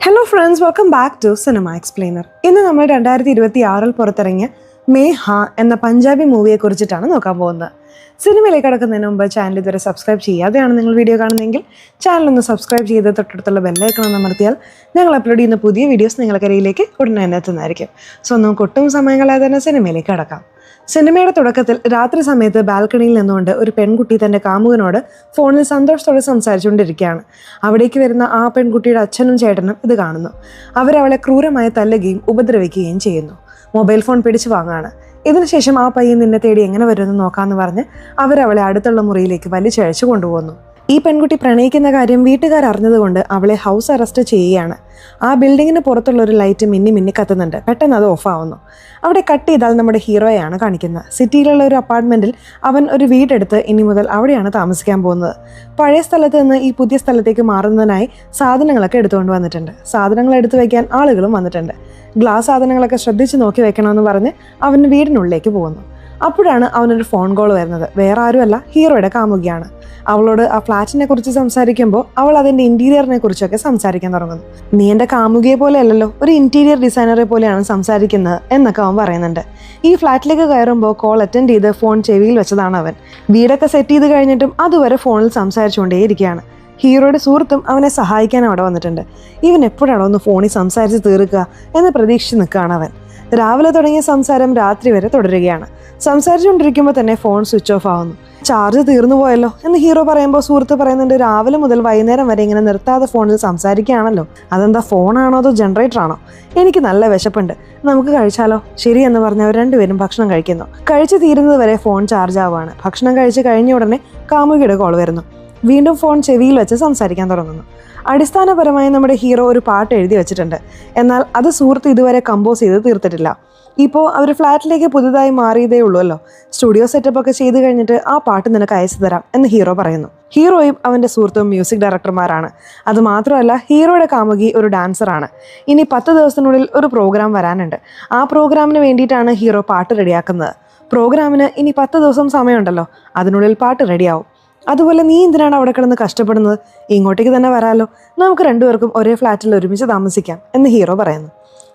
Hello friends, welcome back to cinema explainer. ഇന്ന് നമ്മൾ 2026 പുറത്തിറങ്ങിയ മേ ഹാ എന്ന പഞ്ചാബി മൂവിയെ കുറിച്ചിട്ടാണ് നോക്കാൻ പോകുന്നത്. സിനിമയിലേക്ക് കടക്കുന്നതിന് മുമ്പ് ചാനൽ ഇതുവരെ സബ്സ്ക്രൈബ് ചെയ്യാതെയാണ് നിങ്ങൾ വീഡിയോ കാണുന്നതെങ്കിൽ ചാനൽ ഒന്ന് സബ്സ്ക്രൈബ് ചെയ്ത് തൊട്ടടുത്തുള്ള ബെല്ലൈക്കൺ ഒന്ന് അമർത്തിയാൽ ഞങ്ങൾ അപ്ലോഡ് ചെയ്യുന്ന പുതിയ വീഡിയോസ് നിങ്ങളുടെ കയ്യിലേക്ക് ഉടനെ തന്നെ എത്തുന്നതായിരിക്കും. സോ നമുക്ക് ഒട്ടും സമയം കളയാതെ തന്നെ സിനിമയിലേക്ക് കടക്കാം. സിനിമയുടെ തുടക്കത്തിൽ രാത്രി സമയത്ത് ബാൽക്കണിയിൽ നിന്നുകൊണ്ട് ഒരു പെൺകുട്ടി തൻ്റെ കാമുകനോട് ഫോണിൽ സന്തോഷത്തോടെ സംസാരിച്ചുകൊണ്ടിരിക്കുകയാണ്. അവിടേക്ക് വരുന്ന ആ പെൺകുട്ടിയുടെ അച്ഛനും ചേട്ടനും ഇത് കാണുന്നു. അവരവളെ ക്രൂരമായി തല്ലുകയും ഉപദ്രവിക്കുകയും ചെയ്യുന്നു. മൊബൈൽ ഫോൺ പിടിച്ചു വാങ്ങാണ്. ഇതിനുശേഷം ആ പയ്യൻ നിന്നെ തേടി എങ്ങനെ വരുമെന്ന് നോക്കാമെന്ന് പറഞ്ഞ് അവരവളെ അടുത്തുള്ള മുറിയിലേക്ക് വലിച്ചഴച്ചു കൊണ്ടുപോകുന്നു. ഈ പെൺകുട്ടി പ്രണയിക്കുന്ന കാര്യം വീട്ടുകാർ അറിഞ്ഞതുകൊണ്ട് അവളെ ഹൗസ് അറസ്റ്റ് ചെയ്യുകയാണ്. ആ ബിൽഡിങ്ങിന് പുറത്തുള്ള ഒരു ലൈറ്റ് മിന്നി മിന്നി കത്തുന്നുണ്ട്. പെട്ടെന്ന് അത് ഓഫാവുന്നു. അവിടെ കട്ട് ചെയ്താൽ നമ്മുടെ ഹീറോയാണ് കാണിക്കുന്നത്. സിറ്റിയിലുള്ള ഒരു അപ്പാർട്ട്മെൻറ്റിൽ അവൻ ഒരു വീടെടുത്ത് ഇനി മുതൽ അവിടെയാണ് താമസിക്കാൻ പോകുന്നത്. പഴയ സ്ഥലത്ത് നിന്ന് ഈ പുതിയ സ്ഥലത്തേക്ക് മാറുന്നതിനായി സാധനങ്ങളൊക്കെ എടുത്തുകൊണ്ട് വന്നിട്ടുണ്ട്. സാധനങ്ങൾ എടുത്തു വയ്ക്കാൻ ആളുകളും വന്നിട്ടുണ്ട്. ഗ്ലാസ് സാധനങ്ങളൊക്കെ ശ്രദ്ധിച്ച് നോക്കി വെക്കണമെന്ന് പറഞ്ഞ് അവൻ വീടിനുള്ളിലേക്ക് പോകുന്നു. അപ്പോഴാണ് അവനൊരു ഫോൺ കോൾ വരുന്നത്. വേറെ ആരുമല്ല, ഹീറോയുടെ കാമുകിയാണ്. അവളോട് ആ ഫ്ലാറ്റിനെ കുറിച്ച് സംസാരിക്കുമ്പോൾ അവൾ അതിൻ്റെ ഇൻറ്റീരിയറിനെ കുറിച്ചൊക്കെ സംസാരിക്കാൻ തുടങ്ങുന്നു. നീ എൻ്റെ കാമുകിയെ പോലെ അല്ലല്ലോ, ഒരു ഇൻറ്റീരിയർ ഡിസൈനറെ പോലെയാണ് സംസാരിക്കുന്നത് എന്നൊക്കെ അവൻ പറയുന്നുണ്ട്. ഈ ഫ്ലാറ്റിലേക്ക് കയറുമ്പോൾ കോൾ അറ്റൻഡ് ചെയ്ത് ഫോൺ ചെവിയിൽ വെച്ചതാണ് അവൻ. വീടൊക്കെ സെറ്റ് ചെയ്ത് കഴിഞ്ഞിട്ടും അതുവരെ ഫോണിൽ സംസാരിച്ചുകൊണ്ടേയിരിക്കുകയാണ്. ഹീറോയുടെ സുഹൃത്തും അവനെ സഹായിക്കാൻ അവിടെ വന്നിട്ടുണ്ട്. ഇവൻ എപ്പോഴാണോ ഒന്ന് ഫോണിൽ സംസാരിച്ച് തീർക്കുക എന്ന് പ്രതീക്ഷിച്ച് നിൽക്കുകയാണ് അവൻ. രാവിലെ തുടങ്ങിയ സംസാരം രാത്രി വരെ തുടരുകയാണ്. സംസാരിച്ചുകൊണ്ടിരിക്കുമ്പോൾ തന്നെ ഫോൺ സ്വിച്ച് ഓഫ് ആവുന്നു. ചാർജ് തീർന്നു പോയല്ലോ എന്ന് ഹീറോ പറയുമ്പോൾ സുഹൃത്ത് പറയുന്നുണ്ട്, രാവിലെ മുതൽ വൈകുന്നേരം വരെ ഇങ്ങനെ നിർത്താതെ ഫോണിൽ സംസാരിക്കുകയാണല്ലോ, അതെന്താ ഫോണാണോ അതോ ജനറേറ്റർ ആണോ? എനിക്ക് നല്ല വിശപ്പുണ്ട്, നമുക്ക് കഴിച്ചാലോ? ശരി എന്ന് പറഞ്ഞവർ രണ്ടുപേരും ഭക്ഷണം കഴിക്കുന്നു. കഴിച്ചു തീരുന്നത് വരെ ഫോൺ ചാർജ് ആവുകയാണ്. ഭക്ഷണം കഴിച്ച് കഴിഞ്ഞ ഉടനെ കാമുകിയുടെ കോൾ വരുന്നു. വീണ്ടും ഫോൺ ചെവിയിൽ വെച്ച് സംസാരിക്കാൻ തുടങ്ങുന്നു. അടിസ്ഥാനപരമായി നമ്മുടെ ഹീറോ ഒരു പാട്ട് എഴുതി വെച്ചിട്ടുണ്ട്. എന്നാൽ അത് സുഹൃത്ത് ഇതുവരെ കമ്പോസ് ചെയ്ത് തീർത്തിട്ടില്ല. ഇപ്പോൾ അവർ ഫ്ലാറ്റിലേക്ക് പുതുതായി മാറിയതേ ഉള്ളൂല്ലോ. സ്റ്റുഡിയോ സെറ്റപ്പ് ഒക്കെ ചെയ്ത് കഴിഞ്ഞിട്ട് ആ പാട്ട് നിനക്ക് അയച്ചു തരാം എന്ന് ഹീറോ പറയുന്നു. ഹീറോയും അവൻ്റെ സുഹൃത്തും മ്യൂസിക് ഡയറക്ടർമാരാണ്. അതുമാത്രമല്ല, ഹീറോയുടെ കാമുകി ഒരു ഡാൻസറാണ്. ഇനി 10 ദിവസത്തിനുള്ളിൽ ഒരു പ്രോഗ്രാം വരാനുണ്ട്. ആ പ്രോഗ്രാമിന് വേണ്ടിയിട്ടാണ് ഹീറോ പാട്ട് റെഡിയാക്കുന്നത്. പ്രോഗ്രാമിന് ഇനി 10 ദിവസം സമയമുണ്ടല്ലോ, അതിനുള്ളിൽ പാട്ട് റെഡിയാവും. അതുപോലെ നീ എന്തിനാണ് അവിടെ കിടന്ന് കഷ്ടപ്പെടുന്നത്? ഇങ്ങോട്ടേക്ക് തന്നെ വരാലോ, നമുക്ക് രണ്ടുപേർക്കും ഒരേ ഫ്ലാറ്റിൽ ഒരുമിച്ച് താമസിക്കാം എന്ന് ഹീറോ പറയുന്നു.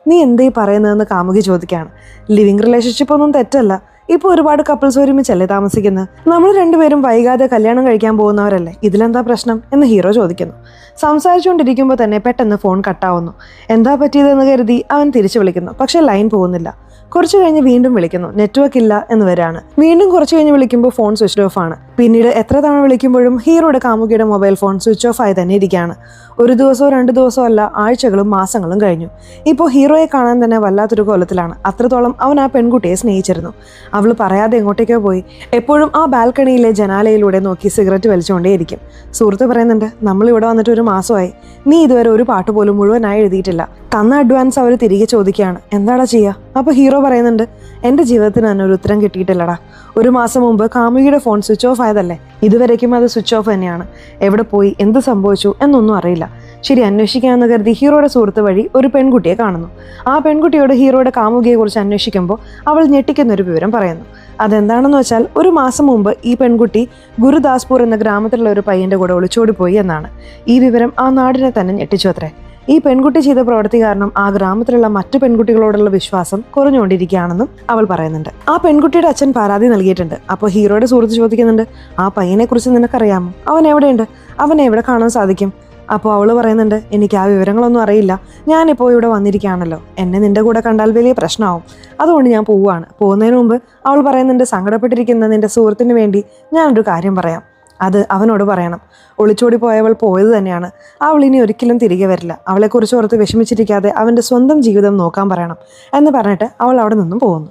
നീ എന്തേ പറയുന്നതെന്ന് കാമുകി ചോദിക്കുകയാണ്. ലിവിങ് റിലേഷൻഷിപ്പ് ഒന്നും തെറ്റല്ല. ഇപ്പോൾ ഒരുപാട് കപ്പിൾസ് ഒരുമിച്ചല്ലേ താമസിക്കുന്നത്? നമ്മൾ രണ്ടുപേരും വൈകാതെ കല്യാണം കഴിക്കാൻ പോകുന്നവരല്ലേ, ഇതിലെന്താ പ്രശ്നം എന്ന് ഹീറോ ചോദിക്കുന്നു. സംസാരിച്ചുകൊണ്ടിരിക്കുമ്പോൾ തന്നെ പെട്ടെന്ന് ഫോൺ കട്ടാവുന്നു. എന്താ പറ്റിയതെന്ന് കരുതി അവൻ തിരിച്ചു വിളിക്കുന്നു. പക്ഷേ ലൈൻ പോകുന്നില്ല. കുറച്ച് കഴിഞ്ഞ് വീണ്ടും വിളിക്കുന്നു. നെറ്റ്വർക്ക് ഇല്ല എന്ന് വരാണ്. വീണ്ടും കുറച്ച് കഴിഞ്ഞ് വിളിക്കുമ്പോൾ ഫോൺ സ്വിച്ച് ഓഫ് ആണ്. പിന്നീട് എത്ര തവണ വിളിക്കുമ്പോഴും ഹീറോയുടെ കാമുകിയുടെ മൊബൈൽ ഫോൺ സ്വിച്ച് ഓഫ് ആയി തന്നെ ഇരിക്കുകയാണ്. ഒരു ദിവസമോ 2 ദിവസമോ അല്ല, ആഴ്ചകളും മാസങ്ങളും കഴിഞ്ഞു. ഇപ്പോൾ ഹീറോയെ കാണാൻ തന്നെ വല്ലാത്തൊരു കോലത്തിലാണ്. അത്രത്തോളം അവൻ ആ പെൺകുട്ടിയെ സ്നേഹിച്ചിരുന്നു. അവൾ പറയാതെ എങ്ങോട്ടേക്കോ പോയി. എപ്പോഴും ആ ബാൽക്കണിയിലെ ജനാലയിലൂടെ നോക്കി സിഗരറ്റ് വലിച്ചുകൊണ്ടേയിരിക്കും. സുഹൃത്ത് പറയുന്നുണ്ട്, നമ്മളിവിടെ വന്നിട്ട് 1 മാസമായി, നീ ഇതുവരെ ഒരു പാട്ട് പോലും മുഴുവനായി എഴുതിയിട്ടില്ല. തന്ന അഡ്വാൻസ് അവർ തിരികെ ചോദിക്കുകയാണ്. എന്താടാ ചെയ്യുക? അപ്പോൾ ഹീറോ പറയുന്നുണ്ട്, എൻ്റെ ജീവിതത്തിന് തന്നെ ഒരു ഉത്തരം കിട്ടിയിട്ടില്ലടാ. 1 മാസം മുമ്പ് കാമുകിയുടെ ഫോൺ സ്വിച്ച് ഓഫ് ആയതല്ലേ, ഇതുവരേക്കും അത് സ്വിച്ച് ഓഫ് തന്നെയാണ്. എവിടെ പോയി, എന്ത് സംഭവിച്ചു എന്നൊന്നും അറിയില്ല. ശരി, അന്വേഷിക്കാമെന്ന് കരുതി ഹീറോയുടെ സുഹൃത്ത് വഴി ഒരു പെൺകുട്ടിയെ കാണുന്നു. ആ പെൺകുട്ടിയോട് ഹീറോയുടെ കാമുകിയെക്കുറിച്ച് അന്വേഷിക്കുമ്പോൾ അവൾ ഞെട്ടിക്കുന്നൊരു വിവരം പറയുന്നു. അതെന്താണെന്ന് വെച്ചാൽ, 1 മാസം മുമ്പ് ഈ പെൺകുട്ടി ഗുരുദാസ്പൂർ എന്ന ഗ്രാമത്തിലുള്ള ഒരു പയ്യൻ്റെ കൂടെ ഒളിച്ചോടിപ്പോയി എന്നാണ്. ഈ വിവരം ആ നാടിനെ തന്നെ ഞെട്ടിച്ചു അത്രേ. ഈ പെൺകുട്ടി ചെയ്ത പ്രവൃത്തി കാരണം ആ ഗ്രാമത്തിലുള്ള മറ്റു പെൺകുട്ടികളോടുള്ള വിശ്വാസം കുറഞ്ഞുകൊണ്ടിരിക്കുകയാണെന്നും അവൾ പറയുന്നുണ്ട്. ആ പെൺകുട്ടിയുടെ അച്ഛൻ പരാതി നൽകിയിട്ടുണ്ട്. അപ്പോൾ ഹീറോയുടെ സുഹൃത്ത് ചോദിക്കുന്നുണ്ട്, ആ പയ്യനെ കുറിച്ച് നിനക്കറിയാമോ? അവൻ എവിടെയുണ്ട്? അവനെ എവിടെ കാണാൻ സാധിക്കും? അപ്പോൾ അവൾ പറയുന്നുണ്ട്, എനിക്ക് ആ വിവരങ്ങളൊന്നും അറിയില്ല. ഞാനിപ്പോൾ ഇവിടെ വന്നിരിക്കുകയാണല്ലോ, എന്നെ നിന്റെ കൂടെ കണ്ടാൽ വലിയ പ്രശ്നമാവും, അതുകൊണ്ട് ഞാൻ പോവുകയാണ്. പോകുന്നതിന് മുമ്പ് അവൾ പറയുന്നുണ്ട്, സങ്കടപ്പെട്ടിരിക്കുന്ന നിന്റെ സുഹൃത്തിന് വേണ്ടി ഞാനൊരു കാര്യം പറയാം, അത് അവനോട് പറയണം. ഒളിച്ചോടി പോയവൾ പോയത് തന്നെയാണ്. അവൾ ഇനി ഒരിക്കലും തിരികെ വരില്ല. അവളെക്കുറിച്ച് ഓർത്ത് വിഷമിച്ചിരിക്കാതെ അവൻ്റെ സ്വന്തം ജീവിതം നോക്കാൻ പറയണം എന്ന് പറഞ്ഞിട്ട് അവൾ അവിടെ നിന്നും പോകുന്നു.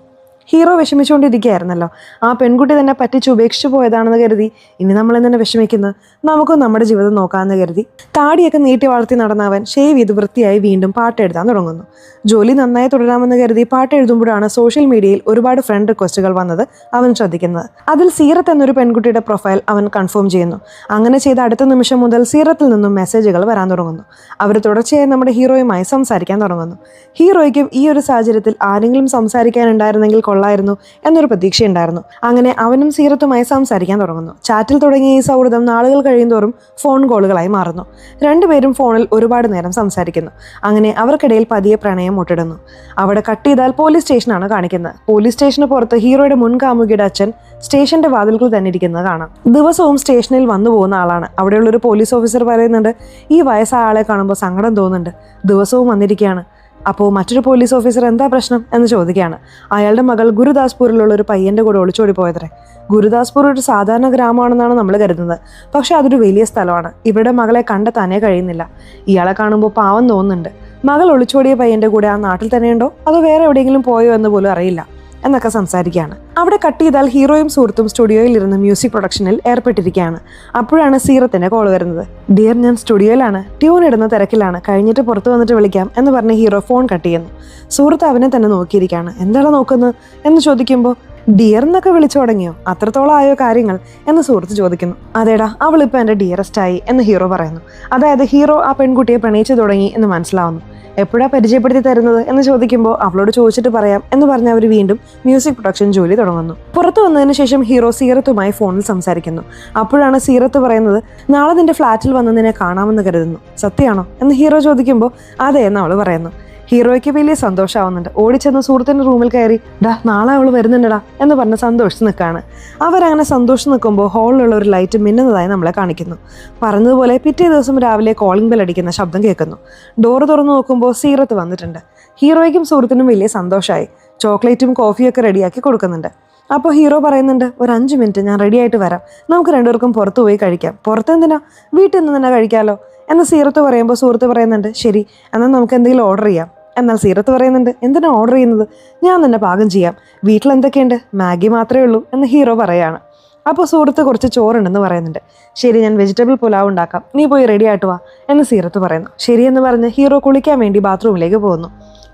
ഹീറോ വിഷമിച്ചുകൊണ്ടിരിക്കുകയായിരുന്നല്ലോ. ആ പെൺകുട്ടി തന്നെ പറ്റിച്ച് ഉപേക്ഷിച്ചു പോയതാണെന്ന് കരുതി ഇനി നമ്മൾ എന്തിനാ വിഷമിക്കുന്നത്, നമുക്കും നമ്മുടെ ജീവിതം നോക്കാമെന്ന് കരുതി താടിയൊക്കെ നീട്ടി വളർത്തി നടന്ന അവൻ ഷേവ് ചെയ്ത് വൃത്തിയായി വീണ്ടും പാട്ട് എഴുതാൻ തുടങ്ങുന്നു. ജോലി നന്നായി തുടരാമെന്ന് കരുതി പാട്ട് എഴുതുമ്പോഴാണ് സോഷ്യൽ മീഡിയയിൽ ഒരുപാട് ഫ്രണ്ട് റിക്വസ്റ്റുകൾ വന്നത് അവൻ ശ്രദ്ധിക്കുന്നത്. അതിൽ സീറത്ത് എന്നൊരു പെൺകുട്ടിയുടെ പ്രൊഫൈൽ അവൻ കൺഫേം ചെയ്യുന്നു. അങ്ങനെ ചെയ്ത അടുത്ത നിമിഷം മുതൽ സീറത്തിൽ നിന്നും മെസ്സേജുകൾ വരാൻ തുടങ്ങുന്നു. അവർ തുടർച്ചയായി നമ്മുടെ ഹീറോയുമായി സംസാരിക്കാൻ തുടങ്ങുന്നു. ഹീറോയ്ക്കും ഈ ഒരു സാഹചര്യത്തിൽ ആരെങ്കിലും സംസാരിക്കാനുണ്ടായിരുന്നെങ്കിൽ കൊള്ളായിരുന്നു എന്നൊരു പ്രതീക്ഷയുണ്ടായിരുന്നു. അങ്ങനെ അവനും സീറത്തുമായി സംസാരിക്കാൻ തുടങ്ങുന്നു. ചാറ്റിൽ തുടങ്ങിയ ഈ സൗഹൃദം നാളുകൾ കഴിയുന്തോറും ഫോൺ കോളുകളായി മാറുന്നു. രണ്ടുപേരും ഫോണിൽ ഒരുപാട് നേരം സംസാരിക്കുന്നു. അങ്ങനെ അവർക്കിടയിൽ പതിയെ പ്രണയം മുട്ടിടുന്നു. അവിടെ കട്ട് ചെയ്താൽ പോലീസ് സ്റ്റേഷനാണ് കാണിക്കുന്നത്. പോലീസ് സ്റ്റേഷന് പുറത്ത് ഹീറോയുടെ മുൻ കാമുകിയുടെ അച്ഛൻ സ്റ്റേഷന്റെ വാതിൽക്കൽ തന്നെ ഇരിക്കുന്നത് കാണാം. ദിവസവും സ്റ്റേഷനിൽ വന്നു പോകുന്ന ആളാണ്. അവിടെയുള്ളൊരു പോലീസ് ഓഫീസർ പറയുന്നുണ്ട്, ഈ വയസ്സായ ആളെ കാണുമ്പോൾ സങ്കടം തോന്നുന്നുണ്ട്, ദിവസവും വന്നിരിക്കുകയാണ്. അപ്പോൾ മറ്റൊരു പോലീസ് ഓഫീസർ എന്താ പ്രശ്നം എന്ന് ചോദിക്കുകയാണ്. അയാളുടെ മകൾ ഗുരുദാസ്പൂരിലുള്ള ഒരു പയ്യന്റെ കൂടെ ഒളിച്ചോടി പോയത്രേ. ഗുരുദാസ്പൂർ ഒരു സാധാരണ ഗ്രാമമാണെന്നാണ് നമ്മൾ കരുതുന്നത്. പക്ഷെ അതൊരു വലിയ സ്ഥലമാണ്. ഇവരുടെ മകളെ കണ്ടെത്താനേ കഴിയുന്നില്ല. ഇയാളെ കാണുമ്പോൾ പാവം തോന്നുന്നുണ്ട്. മകൾ ഒളിച്ചോടിയ പയ്യന്റെ കൂടെ ആ നാട്ടിൽ തന്നെയുണ്ടോ അതോ വേറെ എവിടെയെങ്കിലും പോയോ എന്ന് പോലും അറിയില്ല എന്നൊക്കെ സംസാരിക്കുകയാണ്. അവിടെ കട്ട് ചെയ്താൽ ഹീറോയും സുഹൃത്തും സ്റ്റുഡിയോയിൽ ഇരുന്ന് മ്യൂസിക് പ്രൊഡക്ഷനിൽ ഏർപ്പെട്ടിരിക്കുകയാണ്. അപ്പോഴാണ് സീറത്തിന്റെ കോൾ വരുന്നത്. ഡിയർ, ഞാൻ സ്റ്റുഡിയോയിലാണ്, ട്യൂൺ ഇടുന്ന തിരക്കിലാണ്, കഴിഞ്ഞിട്ട് പുറത്തു വന്നിട്ട് വിളിക്കാം എന്ന് പറഞ്ഞ് ഹീറോ ഫോൺ കട്ട് ചെയ്യുന്നു. സുഹൃത്ത് അവനെ തന്നെ നോക്കിയിരിക്കുകയാണ്. എന്താണ് നോക്കുന്നത് എന്ന് ചോദിക്കുമ്പോൾ, ഡിയർ എന്നൊക്കെ വിളിച്ചു തുടങ്ങിയോ, അത്രത്തോളം ആയോ കാര്യങ്ങൾ എന്ന് സുഹൃത്ത് ചോദിക്കുന്നു. അതേടാ, അവളിപ്പോൾ എൻ്റെ ഡിയറസ്റ്റ് ആയി എന്ന് ഹീറോ പറയുന്നു. അതായത് ഹീറോ ആ പെൺകുട്ടിയെ പ്രണയിച്ചു തുടങ്ങി എന്ന് മനസ്സിലാവുന്നു. എപ്പോഴാ പരിചയപ്പെടുത്തി തരുന്നത് എന്ന് ചോദിക്കുമ്പോൾ അവളോട് ചോദിച്ചിട്ട് പറയാം എന്ന് പറഞ്ഞ് അവർ വീണ്ടും മ്യൂസിക് പ്രൊഡക്ഷൻ ജോലി തുടങ്ങുന്നു. പുറത്തു വന്നതിന് ശേഷം ഹീറോ സീറത്തുമായി ഫോണിൽ സംസാരിക്കുന്നു. അപ്പോഴാണ് സീറത്ത് പറയുന്നത്, നാളെ നിന്റെ ഫ്ലാറ്റിൽ വന്ന് നിന്നെ കാണാമെന്ന് കരുതുന്നു, സത്യമാണോ എന്ന് ഹീറോ ചോദിക്കുമ്പോൾ അതെ എന്ന് അവൾ പറയുന്നു. ഹീറോയ്ക്ക് വലിയ സന്തോഷമാവുന്നുണ്ട്. ഓടിച്ചെന്ന് സുഹൃത്തിന്റെ റൂമിൽ കയറി, ഡാ നാളെ അവൾ വരുന്നുണ്ടടാ എന്ന് പറഞ്ഞ് സന്തോഷിച്ച് നിൽക്കുകയാണ്. അവരങ്ങനെ സന്തോഷം നിൽക്കുമ്പോൾ ഹാളിലുള്ള ഒരു ലൈറ്റ് മിന്നുന്നതായി നമ്മളെ കാണിക്കുന്നു. പറഞ്ഞതുപോലെ പിറ്റേ ദിവസം രാവിലെ കോളിംഗ് ബെൽ അടിക്കുന്ന ശബ്ദം കേൾക്കുന്നു. ഡോറ് തുറന്നു നോക്കുമ്പോൾ സീറത്ത് വന്നിട്ടുണ്ട്. ഹീറോയ്ക്കും സുഹൃത്തിനും വലിയ സന്തോഷമായി. ചോക്ലേറ്റും കോഫിയൊക്കെ റെഡിയാക്കി കൊടുക്കുന്നുണ്ട്. അപ്പോൾ ഹീറോ പറയുന്നുണ്ട്, ഒരു 5 മിനിറ്റ് ഞാൻ റെഡി ആയിട്ട് വരാം, നമുക്ക് രണ്ടുപേർക്കും പുറത്തു പോയി കഴിക്കാം. പുറത്തെന്തിനാ, വീട്ടിൽ നിന്ന് തന്നെ കഴിക്കാമല്ലോ എന്ന് സീറത്ത് പറയുമ്പോൾ സുഹൃത്ത് പറയുന്നുണ്ട്, ശരി എന്നാൽ നമുക്ക് എന്തെങ്കിലും ഓർഡർ ചെയ്യാം. എന്നാൽ സീറത്ത് പറയുന്നുണ്ട്, എന്തിനാ ഓർഡർ ചെയ്യുന്നത്, ഞാൻ തന്നെ പാകം ചെയ്യാം, വീട്ടിൽ എന്തൊക്കെയുണ്ട്, മാഗി മാത്രമേ ഉള്ളൂ എന്ന് ഹീറോ പറയാണ്. അപ്പോൾ സുഹൃത്ത് കുറച്ച് ചോറുണ്ടെന്ന് പറയുന്നുണ്ട്. ശരി, ഞാൻ വെജിറ്റബിൾ പുലാവ് ഉണ്ടാക്കാം, നീ പോയി റെഡി ആയിട്ട് വാ എന്ന് സീറത്ത് പറയുന്നു. ശരിയെന്ന് പറഞ്ഞ് ഹീറോ കുളിക്കാൻ വേണ്ടി ബാത്റൂമിലേക്ക് പോകുന്നു.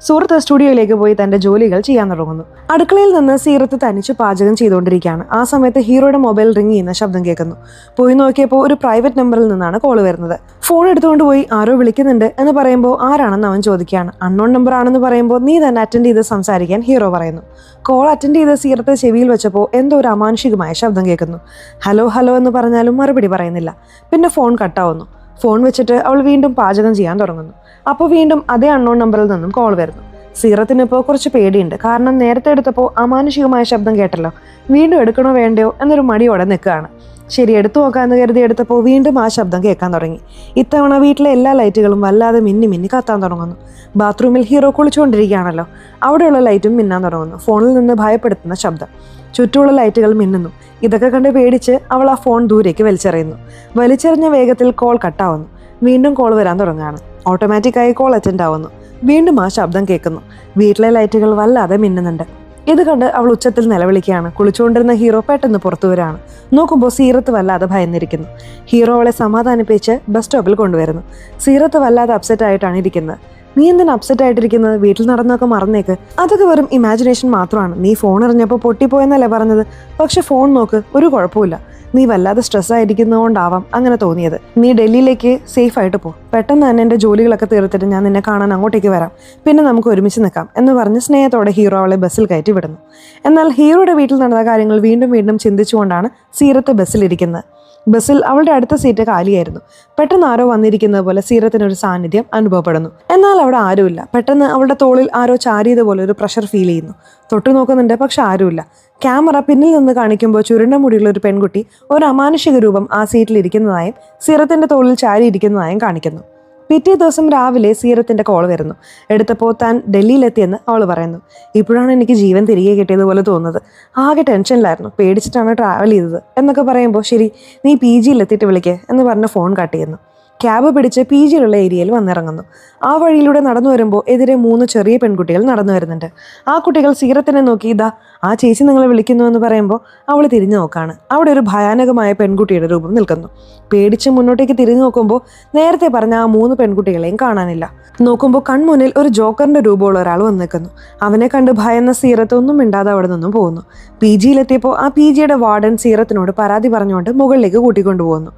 സുഹൃത്ത് സ്റ്റുഡിയോയിലേക്ക് പോയി തന്റെ ജോലികൾ ചെയ്യാൻ തുടങ്ങുന്നു. അടുക്കളയിൽ നിന്ന് സീറത്ത് തനിച്ച് പാചകം ചെയ്തുകൊണ്ടിരിക്കുകയാണ്. ആ സമയത്ത് ഹീറോയുടെ മൊബൈൽ റിംഗ് ചെയ്യുന്ന ശബ്ദം കേൾക്കുന്നു. പോയി നോക്കിയപ്പോൾ ഒരു പ്രൈവറ്റ് നമ്പറിൽ നിന്നാണ് കോൾ വരുന്നത്. ഫോൺ എടുത്തുകൊണ്ട് പോയി ആരോ വിളിക്കുന്നുണ്ട് എന്ന് പറയുമ്പോൾ ആരാണെന്ന് അവൻ ചോദിക്കുകയാണ്. അൺനോൺ നമ്പർ ആണെന്ന് പറയുമ്പോൾ നീ തന്നെ അറ്റൻഡ് ചെയ്ത് സംസാരിക്കാൻ ഹീറോ പറയുന്നു. കോൾ അറ്റൻഡ് ചെയ്ത് സീറത്ത് ചെവിയിൽ വെച്ചപ്പോൾ എന്തോ ഒരു അമാനുഷികമായ ശബ്ദം കേൾക്കുന്നു. ഹലോ ഹലോ എന്ന് പറഞ്ഞാലും മറുപടി പറയുന്നില്ല. പിന്നെ ഫോൺ കട്ടാവുന്നു. ഫോൺ വെച്ചിട്ട് അവൾ വീണ്ടും പാചകം ചെയ്യാൻ തുടങ്ങുന്നു. അപ്പോൾ വീണ്ടും അതേ അൺനോൺ നമ്പറിൽ നിന്നും കോൾ വരുന്നു. സീറത്തിനിപ്പോൾ കുറച്ച് പേടിയുണ്ട്. കാരണം നേരത്തെ എടുത്തപ്പോൾ അമാനുഷികമായ ശബ്ദം കേട്ടല്ലോ, വീണ്ടും എടുക്കണോ വേണ്ടയോ എന്നൊരു മടിയോടെ നിൽക്കുകയാണ്. ശരി, എടുത്തു നോക്കാമെന്ന് കരുതി എടുത്തപ്പോൾ വീണ്ടും ആ ശബ്ദം കേൾക്കാൻ തുടങ്ങി. ഇത്തവണ വീട്ടിലെ എല്ലാ ലൈറ്റുകളും വല്ലാതെ മിന്നി മിന്നി കത്താൻ തുടങ്ങുന്നു. ബാത്റൂമിൽ ഹീറോ കുളിച്ചുകൊണ്ടിരിക്കുകയാണല്ലോ, അവിടെയുള്ള ലൈറ്റും മിന്നാൻ തുടങ്ങുന്നു. ഫോണിൽ നിന്ന് ഭയപ്പെടുത്തുന്ന ശബ്ദം. ചുറ്റുമുള്ള ലൈറ്റുകൾ മിന്നുന്നു. ഇതൊക്കെ കണ്ട് പേടിച്ച് അവൾ ആ ഫോൺ ദൂരേക്ക് വലിച്ചെറിയുന്നു. വലിച്ചെറിഞ്ഞ വേഗത്തിൽ കോൾ കട്ടാവുന്നു. വീണ്ടും കോൾ വരാൻ തുടങ്ങുകയാണ്. ഓട്ടോമാറ്റിക്കായി കോൾ അറ്റൻഡ് ആവുന്നു. വീണ്ടും ആ ശബ്ദം കേൾക്കുന്നു. വീട്ടിലെ ലൈറ്റുകൾ വല്ലാതെ മിന്നുന്നുണ്ട്. ഇത് കണ്ട് അവൾ ഉച്ചത്തിൽ നിലവിളിക്കുകയാണ്. കുളിച്ചുകൊണ്ടിരുന്ന ഹീറോ പെട്ടെന്ന് പുറത്തു വരികയാണ്. നോക്കുമ്പോൾ സീറത്ത് വല്ലാതെ ഭയന്നിരിക്കുന്നു. ഹീറോ അവളെ സമാധാനിപ്പിച്ച് ബസ് സ്റ്റോപ്പിൽ കൊണ്ടുവരുന്നു. സീറത്ത് വല്ലാതെ അപ്സെറ്റ് ആയിട്ടാണ് ഇരിക്കുന്നത്. നീ എന്തിനാ അപ്സെറ്റ് ആയിട്ടിരിക്കുന്നത്, വീട്ടിൽ നടന്നൊക്കെ മറന്നേക്ക്, അതൊക്കെ വെറും ഇമാജിനേഷൻ മാത്രമാണ്. നീ ഫോൺ എറിഞ്ഞപ്പോൾ പൊട്ടിപ്പോയെന്നല്ലേ പറഞ്ഞത്, പക്ഷെ ഫോൺ നോക്ക്, ഒരു കുഴപ്പമില്ല. നീ വല്ലാതെ സ്ട്രെസ് ആയിരിക്കുന്നതുകൊണ്ടാവാം അങ്ങനെ തോന്നിയത്. നീ ഡൽഹിയിലേക്ക് സേഫ് ആയിട്ട് പോ, പെട്ടെന്ന് തന്നെ എൻ്റെ ജോലികളൊക്കെ തീർത്തിട്ട് ഞാൻ നിന്നെ കാണാൻ അങ്ങോട്ടേക്ക് വരാം, പിന്നെ നമുക്ക് ഒരുമിച്ച് നിൽക്കാം എന്ന് പറഞ്ഞ് സ്നേഹത്തോടെ ഹീറോ അവളെ ബസ്സിൽ കയറ്റി വിടുന്നു. എന്നാൽ ഹീറോയുടെ വീട്ടിൽ നടന്ന കാര്യങ്ങൾ വീണ്ടും വീണ്ടും ചിന്തിച്ചുകൊണ്ടാണ് സീറത്ത് ബസ്സിലിരിക്കുന്നത്. ബസ്സിൽ അവളുടെ അടുത്ത സീറ്റ് കാലിയായിരുന്നു. പെട്ടെന്ന് ആരോ വന്നിരിക്കുന്നത് പോലെ സീറത്തിനൊരു സാന്നിധ്യം അനുഭവപ്പെടുന്നു. എന്നാൽ അവിടെ ആരുമില്ല. പെട്ടെന്ന് അവളുടെ തോളിൽ ആരോ ചാരിയതുപോലെ ഒരു പ്രഷർ ഫീൽ ചെയ്യുന്നു. തൊട്ടു നോക്കുന്നുണ്ട്, പക്ഷെ ആരുമില്ല. ക്യാമറ പിന്നിൽ നിന്ന് കാണിക്കുമ്പോൾ ചുരുണ്ട മുടിയുള്ള ഒരു പെൺകുട്ടി ഒരു അമാനുഷിക രൂപം ആ സീറ്റിൽ ഇരിക്കുന്നതായും സീറത്തിന്റെ തോളിൽ ചാരിയിരിക്കുന്നതായും കാണിക്കുന്നു. പിറ്റേ ദിവസം രാവിലെ സീറത്തിന്റെ കോൾ വരുന്നു. എടുത്തപ്പോൾ താൻ ഡൽഹിയിലെത്തിയെന്ന് അവൾ പറയുന്നു. ഇപ്പോഴാണ് എനിക്ക് ജീവൻ തിരികെ കിട്ടിയതുപോലെ തോന്നുന്നത്. ആകെ ടെൻഷനിലായിരുന്നു, പേടിച്ചിട്ടാണ് ട്രാവൽ ചെയ്തത് എന്നൊക്കെ പറയുമ്പോൾ ശരി, നീ PG എത്തിയിട്ട് വിളിക്കേ എന്ന് പറഞ്ഞ് ഫോൺ കട്ട് ചെയ്യുന്നു. ക്യാബ് പിടിച്ച് PG-യിലുള്ള ഏരിയയിൽ വന്നിറങ്ങുന്നു. ആ വഴിയിലൂടെ നടന്നു വരുമ്പോൾ എതിരെ 3 ചെറിയ പെൺകുട്ടികൾ നടന്നു വരുന്നുണ്ട്. ആ കുട്ടികൾ സീറത്തിനെ നോക്കി, ഇതാ ആ ചേച്ചി നിങ്ങളെ വിളിക്കുന്നു എന്ന് പറയുമ്പോൾ അവൾ തിരിഞ്ഞു നോക്കാണ്. അവിടെ ഒരു ഭയാനകമായ പെൺകുട്ടിയുടെ രൂപം നിൽക്കുന്നു. പേടിച്ച് മുന്നോട്ടേക്ക് തിരിഞ്ഞു നോക്കുമ്പോൾ നേരത്തെ പറഞ്ഞ ആ 3 പെൺകുട്ടികളെയും കാണാനില്ല. നോക്കുമ്പോൾ കൺമുന്നിൽ ഒരു ജോക്കറിന്റെ രൂപമുള്ള ഒരാൾ വന്ന് നിൽക്കുന്നു. അവനെ കണ്ട് ഭയന്ന സീറത്ത് ഒന്നും മിണ്ടാതെ അവിടെ നിന്നും പോകുന്നു. PG-യിലെത്തിയപ്പോൾ ആ PG-യുടെ വാർഡൻ സീറത്തിനോട് പരാതി പറഞ്ഞുകൊണ്ട് മുകളിലേക്ക് കൂട്ടിക്കൊണ്ടുപോകുന്നു.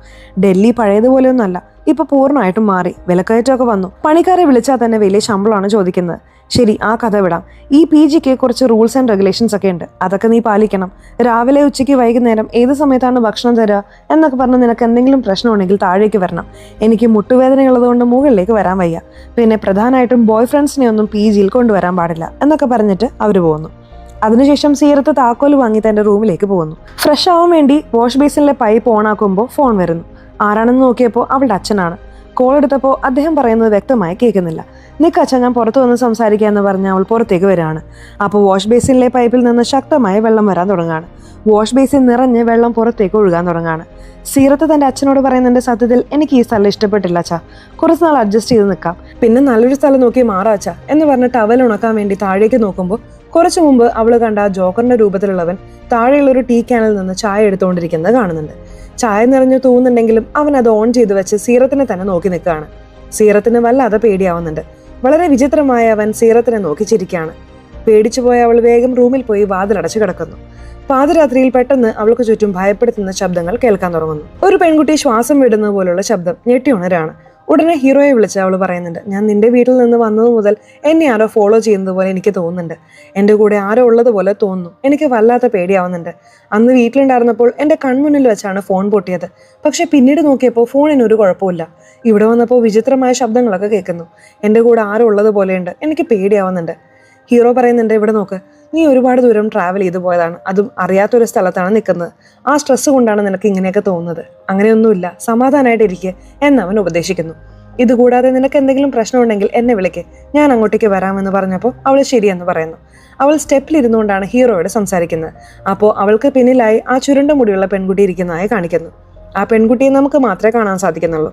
ഡൽഹി പഴയതുപോലെയൊന്നുമല്ല, ഇപ്പൊ പൂർണ്ണമായിട്ടും മാറി, വിലക്കയറ്റമൊക്കെ വന്നു. പണിക്കാരെ വിളിച്ചാൽ തന്നെ വലിയ ശമ്പളമാണ് ചോദിക്കുന്നത്. ശരി, ആ കഥ വിടാം. ഈ PGക്ക് കുറച്ച് റൂൾസ് ആൻഡ് റെഗുലേഷൻസ് ഒക്കെ ഉണ്ട്, അതൊക്കെ നീ പാലിക്കണം. രാവിലെ, ഉച്ചയ്ക്ക്, വൈകുന്നേരം ഏത് സമയത്താണ് ഭക്ഷണം തരിക എന്നൊക്കെ പറഞ്ഞ് നിനക്ക് എന്തെങ്കിലും പ്രശ്നമുണ്ടെങ്കിൽ താഴേക്ക് വരണം. എനിക്ക് മുട്ടുവേദനയുള്ളതുകൊണ്ട് മുകളിലേക്ക് വരാൻ വയ്യ. പിന്നെ പ്രധാനമായിട്ടും ബോയ് ഫ്രണ്ട്സിനെ ഒന്നും PGയിൽ കൊണ്ടുവരാൻ പാടില്ല എന്നൊക്കെ പറഞ്ഞിട്ട് അവർ പോകുന്നു. അതിനുശേഷം സീറത്ത് താക്കോല് വാങ്ങി തന്റെ റൂമിലേക്ക് പോകുന്നു. ഫ്രഷ് ആവാൻ വേണ്ടി വാഷ് ബേസിനിലെ പൈപ്പ് ഓൺ ആക്കുമ്പോൾ ഫോൺ വരുന്നു. ആരാണെന്ന് നോക്കിയപ്പോൾ അവളുടെ അച്ഛനാണ്. കോൾ എടുത്തപ്പോൾ അദ്ദേഹം പറയുന്നത് വ്യക്തമായി കേൾക്കുന്നില്ല. നിക്ക് അച്ഛൻ, ഞാൻ പുറത്തു വന്ന് സംസാരിക്കുക എന്ന് പറഞ്ഞ് അവൾ പുറത്തേക്ക് വരികയാണ്. അപ്പോൾ വാഷ് ബേസിനിലെ പൈപ്പിൽ നിന്ന് ശക്തമായ വെള്ളം വരാൻ തുടങ്ങുകയാണ്. വാഷ് ബേസിൻ നിറഞ്ഞ് വെള്ളം പുറത്തേക്ക് ഒഴുകാൻ തുടങ്ങുകയാണ്. സീറത്ത് തന്റെ അച്ഛനോട് പറയുന്നുണ്ട്, സത്യത്തിൽ എനിക്ക് ഈ സ്ഥലം ഇഷ്ടപ്പെട്ടില്ല അച്ഛാ, കുറച്ച് നാൾ അഡ്ജസ്റ്റ് ചെയ്ത് നിൽക്കാം, പിന്നെ നല്ലൊരു സ്ഥലം നോക്കി മാറാ അച്ഛാ എന്ന് പറഞ്ഞ് ടവൽ ഉണക്കാൻ വേണ്ടി താഴേക്ക് നോക്കുമ്പോൾ കുറച്ചു മുമ്പ് അവൾ കണ്ട ജോക്കറിന്റെ രൂപത്തിലുള്ളവൻ താഴെയുള്ള ഒരു ടീ ക്യാനിൽ നിന്ന് ചായ എടുത്തുകൊണ്ടിരിക്കുന്നത് കാണുന്നുണ്ട്. ചായ നിറഞ്ഞു തൂന്നുണ്ടെങ്കിലും അവൻ അത് ഓൺ ചെയ്ത് വെച്ച് സീറത്തിനെ തന്നെ നോക്കി നിൽക്കുകയാണ്. സീറത്തിന് വല്ലാതെ പേടിയാവുന്നുണ്ട്. വളരെ വിചിത്രമായ അവൻ സീറത്തിനെ നോക്കി ചിരിക്കുകയാണ്. പേടിച്ചുപോയ അവൾ വേഗം റൂമിൽ പോയി വാതിലടച്ചു കിടക്കുന്നു. പാതിരാത്രിയിൽ പെട്ടെന്ന് അവൾക്ക് ചുറ്റും ഭയപ്പെടുത്തുന്ന ശബ്ദങ്ങൾ കേൾക്കാൻ തുടങ്ങുന്നു. ഒരു പെൺകുട്ടി ശ്വാസം വിടുന്നത് പോലുള്ള ശബ്ദം ഞെട്ടി ഉണരാണ്. ഉടനെ ഹീറോയെ വിളിച്ച് അവൾ പറയുന്നുണ്ട്, ഞാൻ നിന്റെ വീട്ടിൽ നിന്ന് വന്നത് മുതൽ എന്നെ ആരോ ഫോളോ ചെയ്യുന്നത് പോലെ എനിക്ക് തോന്നുന്നുണ്ട്. എൻ്റെ കൂടെ ആരോ ഉള്ളതുപോലെ തോന്നുന്നു. എനിക്ക് വല്ലാത്ത പേടിയാവുന്നുണ്ട്. അന്ന് വീട്ടിലുണ്ടായിരുന്നപ്പോൾ എൻ്റെ കൺമുന്നിൽ വെച്ചാണ് ഫോൺ പൊട്ടിയത്. പക്ഷെ പിന്നീട് നോക്കിയപ്പോൾ ഫോണിന് ഒരു കുഴപ്പമില്ല. ഇവിടെ വന്നപ്പോൾ വിചിത്രമായ ശബ്ദങ്ങളൊക്കെ കേൾക്കുന്നു. എൻ്റെ കൂടെ ആരോ ഉള്ളതുപോലെയുണ്ട്. എനിക്ക് പേടിയാവുന്നുണ്ട്. ഹീറോ പറയുന്നുണ്ട്, ഇവിടെ നോക്ക്, നീ ഒരുപാട് ദൂരം ട്രാവൽ ചെയ്തു പോയതാണ്, അതും അറിയാത്തൊരു സ്ഥലത്താണ് നിൽക്കുന്നത്. ആ സ്ട്രെസ് കൊണ്ടാണ് നിനക്ക് ഇങ്ങനെയൊക്കെ തോന്നുന്നത്. അങ്ങനെയൊന്നുമില്ല, സമാധാനമായിട്ടിരിക്കുക എന്നവൻ ഉപദേശിക്കുന്നു. ഇതുകൂടാതെ നിനക്ക് എന്തെങ്കിലും പ്രശ്നമുണ്ടെങ്കിൽ എന്നെ വിളിക്ക്, ഞാൻ അങ്ങോട്ടേക്ക് വരാമെന്ന് പറഞ്ഞപ്പോൾ അവൾ ശരിയെന്ന് പറയുന്നു. അവൾ സ്റ്റെപ്പിൽ ഇരുന്നുകൊണ്ടാണ് ഹീറോയോട് സംസാരിക്കുന്നത്. അപ്പോൾ അവൾക്ക് പിന്നിലായി ആ ചുരുണ്ട മുടിയുള്ള പെൺകുട്ടി ഇരിക്കുന്നതായി കാണിക്കുന്നു. ആ പെൺകുട്ടിയെ നമുക്ക് മാത്രമേ കാണാൻ സാധിക്കുന്നുള്ളൂ.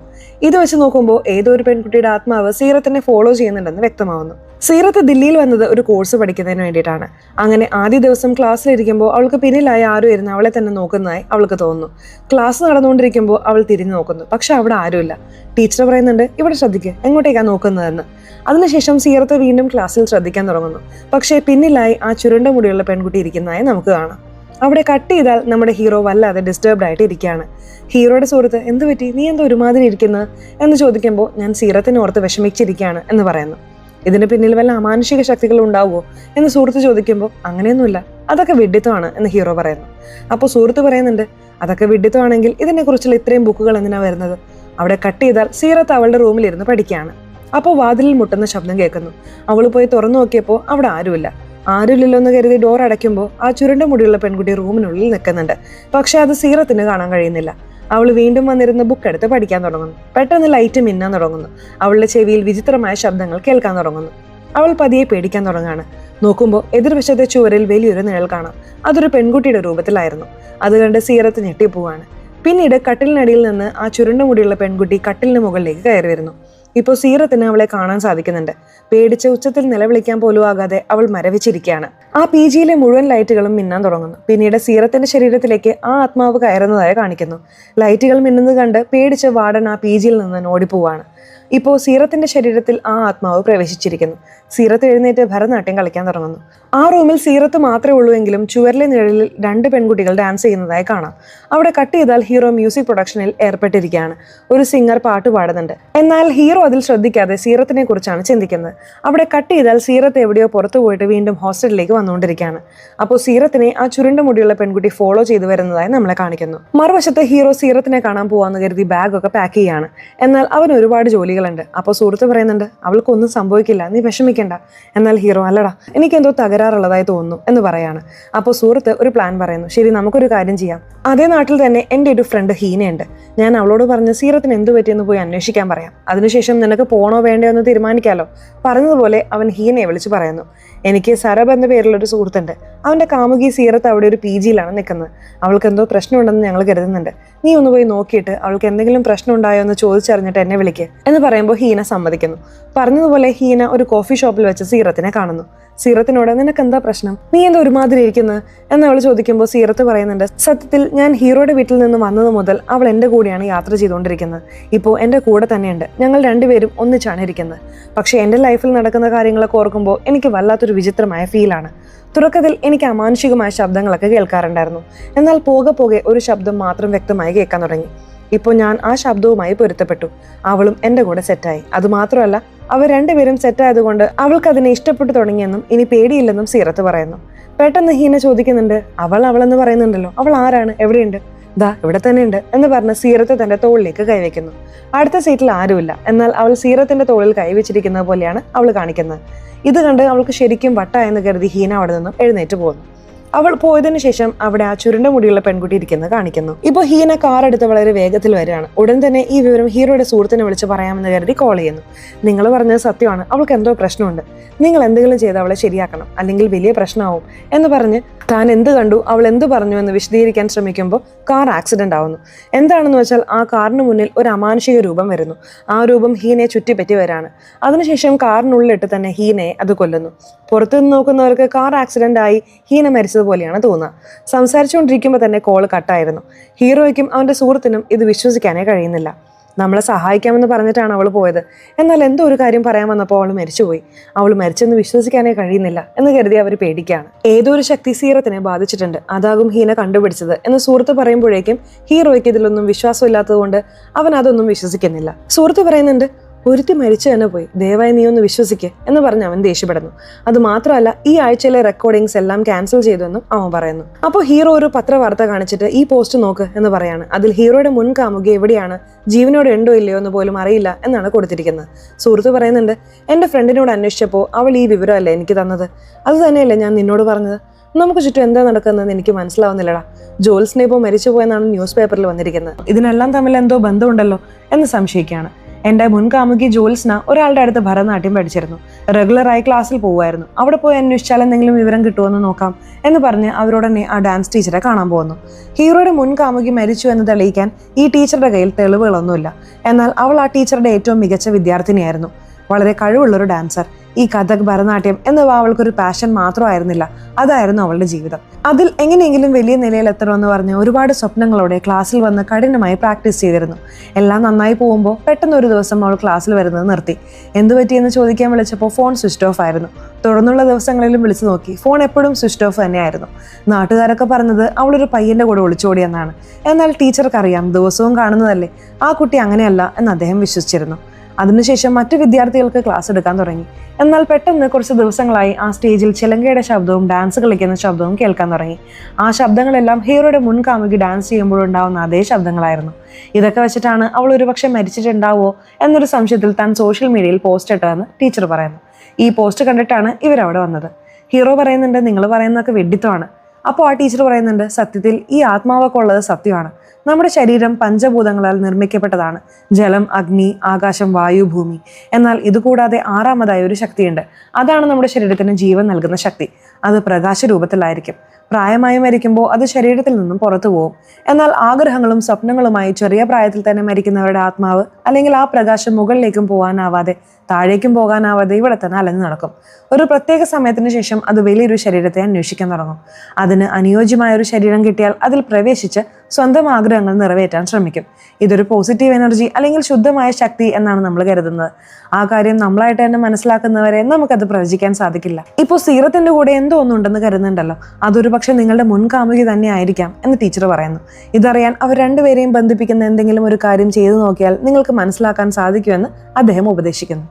ഇത് വെച്ച് നോക്കുമ്പോൾ ഏതോ ഒരു പെൺകുട്ടിയുടെ ആത്മാവ് സീറത്തിനെ ഫോളോ ചെയ്യുന്നുണ്ടെന്ന് വ്യക്തമാവുന്നു. സീറത്ത് ദില്ലിയിൽ വന്നത് ഒരു കോഴ്സ് പഠിക്കുന്നതിന് വേണ്ടിയിട്ടാണ്. അങ്ങനെ ആദ്യ ദിവസം ക്ലാസ്സിലിരിക്കുമ്പോൾ അവൾക്ക് പിന്നിലായി ആരും ഇരുന്ന് അവളെ തന്നെ നോക്കുന്നതായി അവൾക്ക് തോന്നുന്നു. ക്ലാസ് നടന്നുകൊണ്ടിരിക്കുമ്പോൾ അവൾ തിരിഞ്ഞു നോക്കുന്നു. പക്ഷെ അവിടെ ആരുമില്ല. ടീച്ചർ പറയുന്നുണ്ട്, ഇവിടെ ശ്രദ്ധിക്കുക, എങ്ങോട്ടേക്കാണ് നോക്കുന്നതെന്ന്. അതിനുശേഷം സീറത്ത് വീണ്ടും ക്ലാസ്സിൽ ശ്രദ്ധിക്കാൻ തുടങ്ങുന്നു. പക്ഷേ പിന്നിലായി ആ ചുരുണ്ട മുടിയുള്ള പെൺകുട്ടി ഇരിക്കുന്നതായി നമുക്ക് കാണാം. അവിടെ കട്ട് ചെയ്താൽ നമ്മുടെ ഹീറോ വല്ലാതെ ഡിസ്റ്റർബ്ഡ് ആയിട്ട് ഇരിക്കുകയാണ്. ഹീറോയുടെ സുഹൃത്ത്, എന്ത് പറ്റി, നീ എന്തോ ഒരുമാതിരി ഇരിക്കുന്നത് എന്ന് ചോദിക്കുമ്പോൾ ഞാൻ സീറത്തിനെ ഓർത്ത് വിഷമിച്ചിരിക്കുകയാണ് എന്ന് പറയുന്നു. ഇതിന് പിന്നിൽ വല്ല അമാനുഷിക ശക്തികൾ ഉണ്ടാവുമോ എന്ന് സുഹൃത്ത് ചോദിക്കുമ്പോൾ അങ്ങനെയൊന്നുമില്ല, അതൊക്കെ വിഡ്ഢിത്തമാണ് എന്ന് ഹീറോ പറയുന്നു. അപ്പോൾ സുഹൃത്ത് പറയുന്നുണ്ട്, അതൊക്കെ വിഡ്ഢിത്തമാണെങ്കിൽ ഇതിനെക്കുറിച്ചുള്ള ഇത്രയും ബുക്കുകൾ എന്തിനാണ് വരുന്നത്? അവിടെ കട്ട് ചെയ്താൽ സീറത്ത് അവളുടെ റൂമിലിരുന്ന് പഠിക്കുകയാണ്. അപ്പോൾ വാതിലിൽ മുട്ടുന്ന ശബ്ദം കേൾക്കുന്നു. അവൾ പോയി തുറന്നു നോക്കിയപ്പോൾ അവിടെ ആരുമില്ല. ആരുമില്ലല്ലോ എന്ന് കരുതി ഡോർ അടയ്ക്കുമ്പോൾ ആ ചുരുണ്ട മുടിയുള്ള പെൺകുട്ടി റൂമിനുള്ളിൽ നിൽക്കുന്നുണ്ട്. പക്ഷെ അത് സീറത്തിന് കാണാൻ കഴിയുന്നില്ല. അവൾ വീണ്ടും വന്നിരുന്ന ബുക്ക് എടുത്ത് പഠിക്കാൻ തുടങ്ങുന്നു. പെട്ടെന്ന് ലൈറ്റ് മിന്നാൻ തുടങ്ങുന്നു. അവളുടെ ചെവിയിൽ വിചിത്രമായ ശബ്ദങ്ങൾ കേൾക്കാൻ തുടങ്ങുന്നു. അവൾ പതിയെ പേടിക്കാൻ തുടങ്ങാണ്. നോക്കുമ്പോൾ എതിർവശത്തെ ചുവരിൽ വലിയൊരു നിഴൽ കാണാം. അതൊരു പെൺകുട്ടിയുടെ രൂപത്തിലായിരുന്നു. അത് കണ്ട് സീറത്ത് ഞെട്ടിപ്പോവാണ്. പിന്നീട് കട്ടിലിനടിയിൽ നിന്ന് ആ ചുരുണ്ട മുടിയുള്ള പെൺകുട്ടി കട്ടിലിന് മുകളിലേക്ക് കയറി വരുന്നു. ഇപ്പോൾ സീറത്തിന് അവളെ കാണാൻ സാധിക്കുന്നുണ്ട്. പേടിച്ച് ഉച്ചത്തിൽ നിലവിളിക്കാൻ പോലും ആകാതെ അവൾ മരവിച്ചിരിക്കുകയാണ്. ആ PGയിലെ മുഴുവൻ ലൈറ്റുകളും മിന്നാൻ തുടങ്ങുന്നു. പിന്നീട് സീറത്തിന്റെ ശരീരത്തിലേക്ക് ആ ആത്മാവ് കയറുന്നതായി കാണിക്കുന്നു. ലൈറ്റുകൾ മിന്നുന്നത് കണ്ട് പേടിച്ച് വാർഡൻ ആ PGയിൽ നിന്ന് ഓടിപ്പോവാണ്. ഇപ്പോൾ സീറത്തിന്റെ ശരീരത്തിൽ ആ ആത്മാവ് പ്രവേശിച്ചിരിക്കുന്നു. സീറത്ത് എഴുന്നേറ്റ് ഭരതനാട്യം കളിക്കാൻ തുടങ്ങുന്നു. ആ റൂമിൽ സീറത്ത് മാത്രമേ ഉള്ളൂ എങ്കിലും ചുവരിലെ നിഴലിൽ 2 പെൺകുട്ടികൾ ഡാൻസ് ചെയ്യുന്നതായി കാണാം. അവിടെ കട്ട് ചെയ്താൽ ഹീറോ മ്യൂസിക് പ്രൊഡക്ഷനിൽ ഏർപ്പെട്ടിരിക്കുകയാണ്. ഒരു സിംഗർ പാട്ട് പാടുന്നുണ്ട്. എന്നാൽ ഹീറോ അതിൽ ശ്രദ്ധിക്കാതെ സീറത്തിനെ കുറിച്ചാണ് ചിന്തിക്കുന്നത്. അവിടെ കട്ട് ചെയ്താൽ സീറത്ത് എവിടെയോ പുറത്തു പോയിട്ട് വീണ്ടും ഹോസ്റ്റലിലേക്ക് വന്നുകൊണ്ടിരിക്കുകയാണ്. അപ്പോൾ സീറത്തിനെ ആ ചുരുണ്ട മുടിയുള്ള പെൺകുട്ടി ഫോളോ ചെയ്തു വരുന്നതായി നമ്മളെ കാണിക്കുന്നു. മറുവശത്ത് ഹീറോ സീറത്തിനെ കാണാൻ പോവാന്ന് കരുതി ബാഗൊക്കെ പാക്ക് ചെയ്യാണ്. എന്നാൽ അവൻ ഒരുപാട് ജോലികളുണ്ട്. അപ്പോൾ സുഹൃത്ത് പറയുന്നുണ്ട്, അവൾക്കൊന്നും സംഭവിക്കില്ല, നീ വിഷമിക്കണ്ട. എന്നാൽ ഹീറോ, അല്ലടാ, എനിക്കെന്തോ തകരാറുള്ളതായി തോന്നുന്നു എന്ന് പറയാണ്. അപ്പോൾ സുഹൃത്ത് ഒരു പ്ലാൻ പറയുന്നു. ശരി, നമുക്കൊരു കാര്യം ചെയ്യാം. അതേ നാട്ടിൽ തന്നെ എൻ്റെ ഒരു ഫ്രണ്ട് ഹീനയുണ്ട്. ഞാൻ അവളോട് പറഞ്ഞ് സീറത്തിന് എന്ത് പറ്റിയെന്ന് പോയി അന്വേഷിക്കാൻ പറയാം. അതിനുശേഷം നിനക്ക് പോണോ വേണ്ടയോ എന്ന് തീരുമാനിക്കാലോ. പറഞ്ഞതുപോലെ അവൻ ഹീനയെ വിളിച്ച് പറയുന്നു, എനിക്ക് സരബ് എന്ന പേരിലൊരു സുഹൃത്തുണ്ട്. അവന്റെ കാമുകി സീറത്ത് അവിടെ ഒരു PGയിലാണ് നിൽക്കുന്നത്. അവൾക്ക് എന്തോ പ്രശ്നമുണ്ടെന്ന് ഞങ്ങൾ കരുതുന്നുണ്ട്. നീ ഒന്ന് പോയി നോക്കിയിട്ട് അവൾക്ക് എന്തെങ്കിലും പ്രശ്നം ഉണ്ടായോ എന്ന് ചോദിച്ചറിഞ്ഞിട്ട് എന്നെ വിളിക്കുക എന്ന് പറയുമ്പോൾ ഹീന സമ്മതിക്കുന്നു. പറഞ്ഞതുപോലെ ഹീന ഒരു കോഫി ഷോപ്പിൽ വെച്ച് സീറത്തിനെ കാണുന്നു. സീറത്തിനോട്, നിനക്ക് എന്താ പ്രശ്നം, നീ എന്താ ഒരുമാതിരി ഇരിക്കുന്നത് എന്ന് അവൾ ചോദിക്കുമ്പോൾ സീറത്ത് പറയുന്നുണ്ട്, സത്യത്തിൽ ഞാൻ ഹീറോയുടെ വീട്ടിൽ നിന്ന് വന്നത് മുതൽ അവൾ എൻ്റെ കൂടെയാണ് യാത്ര ചെയ്തുകൊണ്ടിരിക്കുന്നത്. ഇപ്പോൾ എൻ്റെ കൂടെ തന്നെയുണ്ട്. ഞങ്ങൾ രണ്ടുപേരും ഒന്നിച്ചാണ് ഇരിക്കുന്നത്. പക്ഷേ എൻ്റെ ലൈഫിൽ നടക്കുന്ന കാര്യങ്ങളൊക്കെ ഓർക്കുമ്പോൾ എനിക്ക് വല്ലാത്തൊരു വിചിത്രമായ ഫീലാണ്. തുടക്കത്തിൽ എനിക്ക് അമാനുഷികമായ ശബ്ദങ്ങളൊക്കെ കേൾക്കാറുണ്ടായിരുന്നു. എന്നാൽ പോകെ പോകെ ഒരു ശബ്ദം മാത്രം വ്യക്തമായി കേൾക്കാൻ തുടങ്ങി. ഇപ്പോൾ ഞാൻ ആ ശബ്ദവുമായി പൊരുത്തപ്പെട്ടു. അവളും എൻ്റെ കൂടെ സെറ്റായി. അതുമാത്രമല്ല, അവർ രണ്ടുപേരും സെറ്റായതുകൊണ്ട് അവൾക്ക് അതിനെ ഇഷ്ടപ്പെട്ടു തുടങ്ങിയെന്നും ഇനി പേടിയില്ലെന്നും സീറത്ത് പറയുന്നു. പെട്ടെന്ന് ഹീന ചോദിക്കുന്നുണ്ട്, അവളെന്ന് പറയുന്നുണ്ടല്ലോ, അവൾ ആരാണ്, എവിടെയുണ്ട്? ദാ ഇവിടെ തന്നെ ഉണ്ട് എന്ന് പറഞ്ഞ് സീറത്ത് തന്റെ തോളിലേക്ക് കൈവയ്ക്കുന്നു. അടുത്ത സീറ്റിൽ ആരുമില്ല. എന്നാൽ അവൾ സീറത്തിന്റെ തോളിൽ കൈവച്ചിരിക്കുന്നത് പോലെയാണ് അവൾ കാണിക്കുന്നത്. ഇത് കണ്ട് അവൾക്ക് ശരിക്കും വട്ടായെന്ന് കരുതി ഹീന അവിടെ നിന്നും എഴുന്നേറ്റ് പോകുന്നു. അവൾ പോയതിനു ശേഷം അവിടെ ആ ചുരുണ്ട മുടിയുള്ള പെൺകുട്ടി ഇരിക്കുന്നത് കാണിക്കുന്നു. ഇപ്പോൾ ഹീന കാർ എടുത്ത് വളരെ വേഗത്തിൽ വരികയാണ്. ഉടൻ തന്നെ ഈ വിവരം ഹീറോയുടെ സുഹൃത്തിനെ വിളിച്ച് പറയാമെന്ന് കരുതി കോൾ ചെയ്യുന്നു. നിങ്ങൾ പറഞ്ഞത് സത്യമാണ്, അവൾക്ക് എന്തോ പ്രശ്നമുണ്ട്, നിങ്ങൾ എന്തെങ്കിലും ചെയ്ത് അവളെ ശരിയാക്കണം, അല്ലെങ്കിൽ വലിയ പ്രശ്നമാവും എന്ന് പറഞ്ഞ് താൻ എന്ത് കണ്ടു, അവൾ എന്ത് പറഞ്ഞു എന്ന് വിശദീകരിക്കാൻ ശ്രമിക്കുമ്പോൾ കാർ ആക്സിഡന്റ് ആവുന്നു. എന്താണെന്ന് വെച്ചാൽ ആ കാറിന് മുന്നിൽ ഒരു അമാനുഷിക രൂപം വരുന്നു. ആ രൂപം ഹീനയെ ചുറ്റിപ്പറ്റി വരാണ്. അതിനുശേഷം കാറിനുള്ളിലിട്ട് തന്നെ ഹീനയെ അത് കൊല്ലുന്നു. പുറത്തുനിന്ന് നോക്കുന്നവർക്ക് കാർ ആക്സിഡന്റ് ആയി ഹീന മരിച്ചതുപോലെയാണ് തോന്നുക. സംസാരിച്ചുകൊണ്ടിരിക്കുമ്പോൾ തന്നെ കോള് കട്ടായിരുന്നു. ഹീറോയ്ക്കും അവന്റെ സുഹൃത്തിനും ഇത് വിശ്വസിക്കാനേ കഴിയുന്നില്ല. നമ്മളെ സഹായിക്കാമെന്ന് പറഞ്ഞിട്ടാണ് അവൾ പോയത്. എന്നാൽ എന്തോ ഒരു കാര്യം പറയാൻ വന്നപ്പോൾ അവൾ മരിച്ചുപോയി. അവൾ മരിച്ചെന്ന് വിശ്വസിക്കാനേ കഴിയുന്നില്ല എന്ന് കരുതി അവർ പേടിക്കുകയാണ്. ഏതോ ഒരു ശക്തി സീറത്തിനെ ബാധിച്ചിട്ടുണ്ട്, അതാകും ഹീന കണ്ടുപിടിച്ചത് എന്ന് സുഹൃത്ത് പറയുമ്പോഴേക്കും ഹീറോയ്ക്ക് ഇതിലൊന്നും വിശ്വാസമില്ലാത്തതുകൊണ്ട് അവൻ അതൊന്നും വിശ്വസിക്കുന്നില്ല. സുഹൃത്ത് പറയുന്നുണ്ട്, ഒരുത്തി മരിച്ചു തന്നെ പോയി, ദയവായി നീ ഒന്ന് വിശ്വസിക്ക് എന്ന് പറഞ്ഞ് അവൻ ദേഷ്യപ്പെടുന്നു. അത് മാത്രമല്ല, ഈ ആഴ്ചയിലെ റെക്കോർഡിങ്സ് എല്ലാം ക്യാൻസൽ ചെയ്തെന്നും അവൻ പറയുന്നു. അപ്പോൾ ഹീറോ ഒരു പത്രവാർത്ത കാണിച്ചിട്ട് ഈ പോസ്റ്റ് നോക്ക് എന്ന് പറയാണ്. അതിൽ ഹീറോയുടെ മുൻ കാമുകി എവിടെയാണ്, ജീവനോട് ഉണ്ടോ ഇല്ലയോ എന്ന് പോലും അറിയില്ല എന്നാണ് കൊടുത്തിരിക്കുന്നത്. സുഹൃത്ത് പറയുന്നുണ്ട്, എൻ്റെ ഫ്രണ്ടിനോട് അന്വേഷിച്ചപ്പോൾ അവൾ ഈ വിവരമല്ലേ എനിക്ക് തന്നത്, അത് തന്നെയല്ലേ ഞാൻ നിന്നോട് പറഞ്ഞത്. നമുക്ക് ചുറ്റും എന്താ നടക്കുന്നതെന്ന് എനിക്ക് മനസ്സിലാവുന്നില്ലടാ. ജോൽസിനെ ഇപ്പോൾ മരിച്ചു പോയെന്നാണ് ന്യൂസ് പേപ്പറിൽ വന്നിരിക്കുന്നത്. ഇതിനെല്ലാം തമ്മിൽ എന്തോ ബന്ധമുണ്ടല്ലോ എന്ന് സംശയിക്കുകയാണ്. എൻ്റെ മുൻ കാമുകി ജോൽസ്ന ഒരാളുടെ അടുത്ത് ഭരതനാട്യം പഠിച്ചിരുന്നു. റെഗുലറായി ക്ലാസ്സിൽ പോകുമായിരുന്നു. അവിടെ പോയി അന്വേഷിച്ചാൽ എന്തെങ്കിലും വിവരം കിട്ടുമെന്ന് നോക്കാം എന്ന് പറഞ്ഞ് അവരോടനെ ആ ഡാൻസ് ടീച്ചറെ കാണാൻ പോകുന്നു. ഹീറോയുടെ മുൻ കാമുകി മരിച്ചു എന്ന് തെളിയിക്കാൻ ഈ ടീച്ചറുടെ കയ്യിൽ തെളിവുകളൊന്നുമില്ല. എന്നാൽ അവൾ ആ ടീച്ചറുടെ ഏറ്റവും മികച്ച വിദ്യാർത്ഥിനിയായിരുന്നു. വളരെ കഴിവുള്ളൊരു ഡാൻസർ. ഈ കഥക്, ഭരതനാട്യം എന്നിവ അവൾക്കൊരു പാഷൻ മാത്രമായിരുന്നില്ല, അതായിരുന്നു അവളുടെ ജീവിതം. അതിൽ എങ്ങനെയെങ്കിലും വലിയ നിലയിൽ എത്തണമെന്ന് പറഞ്ഞ് ഒരുപാട് സ്വപ്നങ്ങളോടെ ക്ലാസ്സിൽ വന്ന് കഠിനമായി പ്രാക്ടീസ് ചെയ്തിരുന്നു. എല്ലാം നന്നായി പോകുമ്പോൾ പെട്ടെന്ന് ഒരു ദിവസം അവൾ ക്ലാസ്സിൽ വരുന്നത് നിർത്തി. എന്തു പറ്റിയെന്ന് ചോദിക്കാൻ വിളിച്ചപ്പോൾ ഫോൺ സ്വിച്ച് ഓഫ് ആയിരുന്നു. തുടർന്നുള്ള ദിവസങ്ങളിലും വിളിച്ചു നോക്കി, ഫോൺ എപ്പോഴും സ്വിച്ച് ഓഫ് തന്നെയായിരുന്നു. നാട്ടുകാരൊക്കെ പറഞ്ഞത് അവളൊരു പയ്യന്റെ കൂടെ ഒളിച്ചോടിയെന്നാണ്. എന്നാൽ ടീച്ചർക്കറിയാം, ദിവസവും കാണുന്നതല്ലേ, ആ കുട്ടി അങ്ങനെയല്ല എന്ന് അദ്ദേഹം വിശ്വസിച്ചിരുന്നു. അതിനുശേഷം മറ്റു വിദ്യാർത്ഥികൾക്ക് ക്ലാസ് എടുക്കാൻ തുടങ്ങി. എന്നാൽ പെട്ടെന്ന് കുറച്ച് ദിവസങ്ങളായി ആ സ്റ്റേജിൽ ചിലങ്കയുടെ ശബ്ദവും ഡാൻസ് കളിക്കുന്ന ശബ്ദവും കേൾക്കാൻ തുടങ്ങി. ആ ശബ്ദങ്ങളെല്ലാം ഹീറോയുടെ മുൻ കാമുകി ഡാൻസ് ചെയ്യുമ്പോഴുണ്ടാവുന്ന അതേ ശബ്ദങ്ങളായിരുന്നു. ഇതൊക്കെ വെച്ചിട്ടാണ് അവൾ ഒരുപക്ഷെ മരിച്ചിട്ടുണ്ടാവോ എന്നൊരു സംശയത്തിൽ താൻ സോഷ്യൽ മീഡിയയിൽ പോസ്റ്റ് ഇട്ടതെന്ന് ടീച്ചർ പറയുന്നു. ഈ പോസ്റ്റ് കണ്ടിട്ടാണ് ഇവരവിടെ വന്നത്. ഹീറോ പറയുന്നുണ്ട്, നിങ്ങൾ പറയുന്നതൊക്കെ വെഡിത്തമാണ്. അപ്പോൾ ആ ടീച്ചർ പറയുന്നുണ്ട്, സത്യത്തിൽ ഈ ആത്മാവൊക്കെ ഉള്ളത് സത്യമാണ്. നമ്മുടെ ശരീരം പഞ്ചഭൂതങ്ങളാൽ നിർമ്മിക്കപ്പെട്ടതാണ്: ജലം, അഗ്നി, ആകാശം, വായു, ഭൂമി. എന്നാൽ ഇതുകൂടാതെ ആറാമതായ ഒരു ശക്തിയുണ്ട്. അതാണ് നമ്മുടെ ശരീരത്തിന് ജീവൻ നൽകുന്ന ശക്തി. അത് പ്രകാശ രൂപത്തിലായിരിക്കും. പ്രായമായി മരിക്കുമ്പോൾ അത് ശരീരത്തിൽ നിന്നും പുറത്തു പോകും. എന്നാൽ ആഗ്രഹങ്ങളും സ്വപ്നങ്ങളുമായി ചെറിയ പ്രായത്തിൽ തന്നെ മരിക്കുന്നവരുടെ ആത്മാവ് അല്ലെങ്കിൽ ആ പ്രകാശം മുകളിലേക്കും പോകാനാവാതെ താഴേക്കും പോകാനാവാതെ ഇവിടെ തന്നെ അലഞ്ഞു നടക്കും. ഒരു പ്രത്യേക സമയത്തിന് ശേഷം അത് വലിയൊരു ശരീരത്തെ അന്വേഷിക്കാൻ തുടങ്ങും. അതിന് അനുയോജ്യമായ ഒരു ശരീരം കിട്ടിയാൽ അതിൽ പ്രവേശിച്ച് സ്വന്തം ആഗ്രഹങ്ങൾ നിറവേറ്റാൻ ശ്രമിക്കും. ഇതൊരു പോസിറ്റീവ് എനർജി അല്ലെങ്കിൽ ശുദ്ധമായ ശക്തി എന്നാണ് നമ്മൾ കരുതുന്നത്. ആ കാര്യം നമ്മളായിട്ട് തന്നെ മനസ്സിലാക്കുന്നവരെ നമുക്കത് പ്രവചിക്കാൻ സാധിക്കില്ല. ഇപ്പോൾ സീറത്തിന്റെ കൂടെ എന്തോ ഒന്നുണ്ടെന്ന് കരുതുന്നുണ്ടല്ലോ, അതൊരു പക്ഷെ നിങ്ങളുടെ മുൻ കാമുകി തന്നെ ആയിരിക്കാം എന്ന് ടീച്ചർ പറയുന്നു. ഇതറിയാൻ അവർ രണ്ടുപേരെയും ബന്ധിപ്പിക്കുന്ന എന്തെങ്കിലും ഒരു കാര്യം ചെയ്തു നോക്കിയാൽ നിങ്ങൾക്ക് മനസ്സിലാക്കാൻ സാധിക്കുമെന്ന് അദ്ദേഹം ഉപദേശിക്കുന്നു.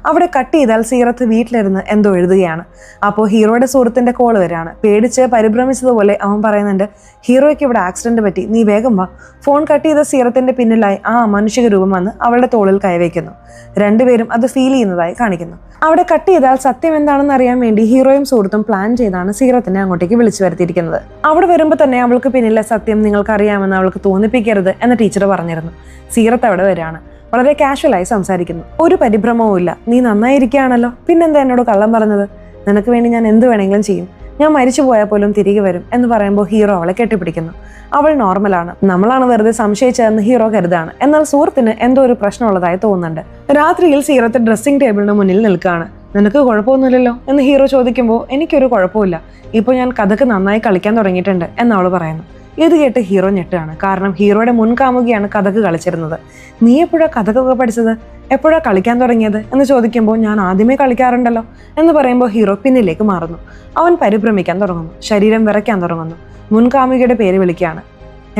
അവിടെ കട്ട് ചെയ്താൽ സീറത്ത് വീട്ടിലിരുന്ന് എന്തോ എഴുതുകയാണ്. അപ്പോൾ ഹീറോയുടെ സുഹൃത്തിന്റെ കോള് വരികയാണ്. പേടിച്ച് പരിഭ്രമിച്ചതുപോലെ അവൻ പറയുന്നുണ്ട്, ഹീറോയ്ക്ക് ഇവിടെ ആക്സിഡന്റ് പറ്റി, നീ വേഗം വാ. ഫോൺ കട്ട് ചെയ്ത സീറത്തിന്റെ പിന്നിലായി ആ അമാനുഷിക രൂപം വന്ന് അവളുടെ തോളിൽ കൈവയ്ക്കുന്നു. രണ്ടുപേരും അത് ഫീൽ ചെയ്യുന്നതായി കാണിക്കുന്നു. അവിടെ കട്ട് ചെയ്താൽ സത്യം എന്താണെന്ന് അറിയാൻ വേണ്ടി ഹീറോയും സുഹൃത്തും പ്ലാൻ ചെയ്താണ് സീറത്തിനെ അങ്ങോട്ടേക്ക് വിളിച്ചു വരുത്തിയിരിക്കുന്നത്. അവിടെ വരുമ്പോൾ തന്നെ അവൾക്ക് പിന്നിലെ സത്യം നിങ്ങൾക്ക് അറിയാമെന്ന് അവൾക്ക് തോന്നിപ്പിക്കരുത് എന്ന് ടീച്ചർ പറഞ്ഞിരുന്നു. സീറത്ത് അവിടെ വരികയാണ്. വളരെ കാഷ്വലായി സംസാരിക്കുന്നു. ഒരു പരിഭ്രമവും ഇല്ല. നീ നന്നായിരിക്കുകയാണല്ലോ, പിന്നെന്താ എന്നോട് കള്ളം പറഞ്ഞത്? നിനക്ക് വേണ്ടി ഞാൻ എന്ത് വേണമെങ്കിലും ചെയ്യും. ഞാൻ മരിച്ചു പോയാൽ പോലും തിരികെ വരും എന്ന് പറയുമ്പോൾ ഹീറോ അവളെ കെട്ടിപ്പിടിക്കുന്നു. അവൾ നോർമലാണ്, നമ്മളാണ് വെറുതെ സംശയിച്ചതെന്ന് ഹീറോ കരുതാണ്. എന്നാൽ സുഹൃത്തിന് എന്തോ ഒരു പ്രശ്നമുള്ളതായി തോന്നുന്നുണ്ട്. രാത്രിയിൽ സീറത്ത് ഡ്രസ്സിംഗ് ടേബിളിന് മുന്നിൽ നിൽക്കുകയാണ്. നിനക്ക് കുഴപ്പമൊന്നുമില്ലല്ലോ എന്ന് ഹീറോ ചോദിക്കുമ്പോൾ എനിക്കൊരു കുഴപ്പമില്ല, ഇപ്പോൾ ഞാൻ കഥക്ക് നന്നായി കളിക്കാൻ തുടങ്ങിയിട്ടുണ്ട് എന്നവൾ പറയുന്നു. ഇത് കേട്ട് ഹീറോ ഞെട്ടാണ്. കാരണം ഹീറോയുടെ മുൻ കാമുകിയാണ് കഥക്ക് കളിച്ചിരുന്നത്. നീ എപ്പോഴാ കഥക്കൊക്കെ പഠിച്ചത്, എപ്പോഴാ കളിക്കാൻ തുടങ്ങിയത് എന്ന് ചോദിക്കുമ്പോൾ ഞാൻ ആദ്യമേ കളിക്കാറുണ്ടല്ലോ എന്ന് പറയുമ്പോൾ ഹീറോ പിന്നിലേക്ക് മാറുന്നു. അവൻ പരിഭ്രമിക്കാൻ തുടങ്ങുന്നു, ശരീരം വിറയ്ക്കാൻ തുടങ്ങുന്നു. മുൻ കാമുകിയുടെ പേര് വിളിക്കുകയാണ്.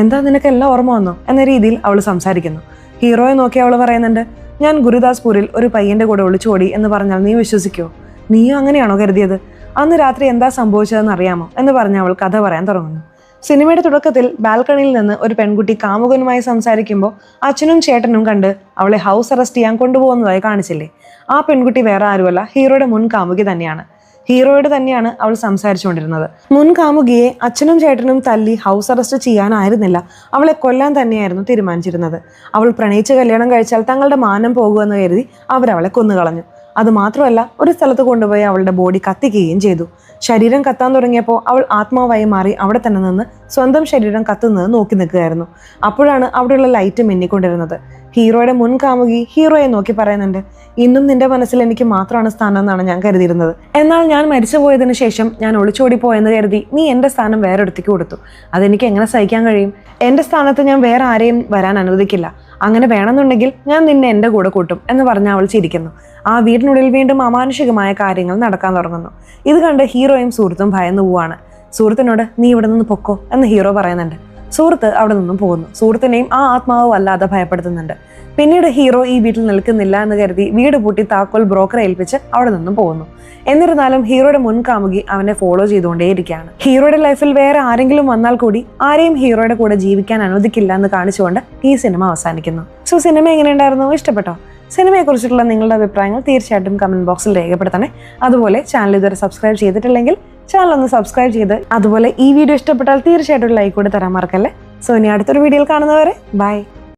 എന്താ നിനക്കെല്ലാം ഓർമ്മ വന്നോ എന്ന രീതിയിൽ അവൾ സംസാരിക്കുന്നു. ഹീറോയെ നോക്കി അവൾ പറയുന്നുണ്ട്, ഞാൻ ഗുരുദാസ്പൂരിൽ ഒരു പയ്യന്റെ കൂടെ ഒളിച്ചോടി എന്ന് പറഞ്ഞാൽ നീ വിശ്വസിക്കോ? നീയും അങ്ങനെയാണോ കരുതിയത്? അന്ന് രാത്രി എന്താ സംഭവിച്ചതെന്ന് അറിയാമോ എന്ന് പറഞ്ഞ് അവൾ കഥ പറയാൻ തുടങ്ങുന്നു. സിനിമയുടെ തുടക്കത്തിൽ ബാൽക്കണിയിൽ നിന്ന് ഒരു പെൺകുട്ടി കാമുകനുമായി സംസാരിക്കുമ്പോൾ അച്ഛനും ചേട്ടനും കണ്ട് അവളെ ഹൗസ് അറസ്റ്റ് ചെയ്യാൻ കൊണ്ടുപോകുന്നതായി കാണിച്ചില്ലേ? ആ പെൺകുട്ടി വേറെ ആരുമല്ല, ഹീറോയുടെ മുൻ കാമുകി തന്നെയാണ്. ഹീറോയോട് തന്നെയാണ് അവൾ സംസാരിച്ചുകൊണ്ടിരുന്നത്. മുൻ കാമുകിയെ അച്ഛനും ചേട്ടനും തല്ലി ഹൗസ് അറസ്റ്റ് ചെയ്യാനായിരുന്നില്ല, അവളെ കൊല്ലാൻ തന്നെയായിരുന്നു തീരുമാനിച്ചിരുന്നത്. അവൾ പ്രണയിച്ച് കല്യാണം കഴിച്ചാൽ തങ്ങളുടെ മാനം പോകുമെന്ന് കരുതി അവരവളെ കൊന്നുകളഞ്ഞു. അതുമാത്രമല്ല, ഒരു സ്ഥലത്ത് കൊണ്ടുപോയി അവളുടെ ബോഡി കത്തിക്കുകയും ചെയ്തു. ശരീരം കത്താൻ തുടങ്ങിയപ്പോൾ അവൾ ആത്മാവായി മാറി അവിടെ തന്നെ നിന്ന് സ്വന്തം ശരീരം കത്തുന്നത് നോക്കി നിൽക്കുകയായിരുന്നു. അപ്പോഴാണ് അവിടെയുള്ള ലൈറ്റ് മിന്നിക്കൊണ്ടിരുന്നത്. ഹീറോയുടെ മുൻ കാമുകി ഹീറോയെ നോക്കി പറയുന്നുണ്ട്, ഇന്നും നിന്റെ മനസ്സിൽ എനിക്ക് മാത്രമാണ് സ്ഥാനം എന്നാണ് ഞാൻ കരുതിയിരുന്നത്. എന്നാൽ ഞാൻ മരിച്ചു പോയതിനു ശേഷം ഞാൻ ഒളിച്ചോടിപ്പോയെന്ന് കരുതി നീ എൻ്റെ സ്ഥാനം വേറൊരുത്തിക്ക് കൊടുത്തു. അതെനിക്ക് എങ്ങനെ സഹിക്കാൻ കഴിയും? എൻ്റെ സ്ഥാനത്ത് ഞാൻ വേറെ ആരെയും വരാൻ അനുവദിക്കില്ല. അങ്ങനെ വേണമെന്നുണ്ടെങ്കിൽ ഞാൻ നിന്നെ എൻ്റെ കൂടെ കൂട്ടും എന്ന് പറഞ്ഞ് അവൾ ചിരിക്കുന്നു. ആ വീടിനുള്ളിൽ വീണ്ടും അമാനുഷികമായ കാര്യങ്ങൾ നടക്കാൻ തുടങ്ങുന്നു. ഇത് കണ്ട് ഹീറോയും സുഹൃത്തും ഭയന്നു പോവാണ്. സുഹൃത്തിനോട് നീ ഇവിടെ നിന്ന് പൊക്കോ എന്ന് ഹീറോ പറയുന്നുണ്ട്. സുഹൃത്ത് അവിടെ നിന്നും പോകുന്നു. സുഹൃത്തിനെയും ആ ആത്മാവ് വല്ലാതെ ഭയപ്പെടുത്തുന്നുണ്ട്. പിന്നീട് ഹീറോ ഈ വീട്ടിൽ നിൽക്കുന്നില്ല എന്ന് കരുതി വീട് പൂട്ടി താക്കോൽ ബ്രോക്കറെ ഏൽപ്പിച്ച് അവിടെ നിന്നും പോകുന്നു. എന്നിരുന്നാലും ഹീറോയുടെ മുൻ കാമുകി അവനെ ഫോളോ ചെയ്തുകൊണ്ടേയിരിക്കുകയാണ്. ഹീറോയുടെ ലൈഫിൽ വേറെ ആരെങ്കിലും വന്നാൽ കൂടി ആരെയും ഹീറോയുടെ കൂടെ ജീവിക്കാൻ അനുവദിക്കില്ല എന്ന് കാണിച്ചുകൊണ്ട് ഈ സിനിമ അവസാനിക്കുന്നു. സോ സിനിമ എങ്ങനെയുണ്ടായിരുന്നു? ഇഷ്ടപ്പെട്ടോ? സിനിമയെക്കുറിച്ചിട്ടുള്ള നിങ്ങളുടെ അഭിപ്രായങ്ങൾ തീർച്ചയായിട്ടും കമന്റ് ബോക്സിൽ രേഖപ്പെടുത്തണേ. അതുപോലെ ചാനൽ ഇതുവരെ സബ്സ്ക്രൈബ് ചെയ്തിട്ടില്ലെങ്കിൽ ചാനൽ ഒന്ന് സബ്സ്ക്രൈബ് ചെയ്ത് അതുപോലെ ഈ വീഡിയോ ഇഷ്ടപ്പെട്ടാൽ തീർച്ചയായിട്ടും ലൈക്ക് കൂടി തരാൻ മറക്കല്ലേ. സോ ഇനി അടുത്തൊരു വീഡിയോയിൽ കാണുന്നവരെ ബൈ.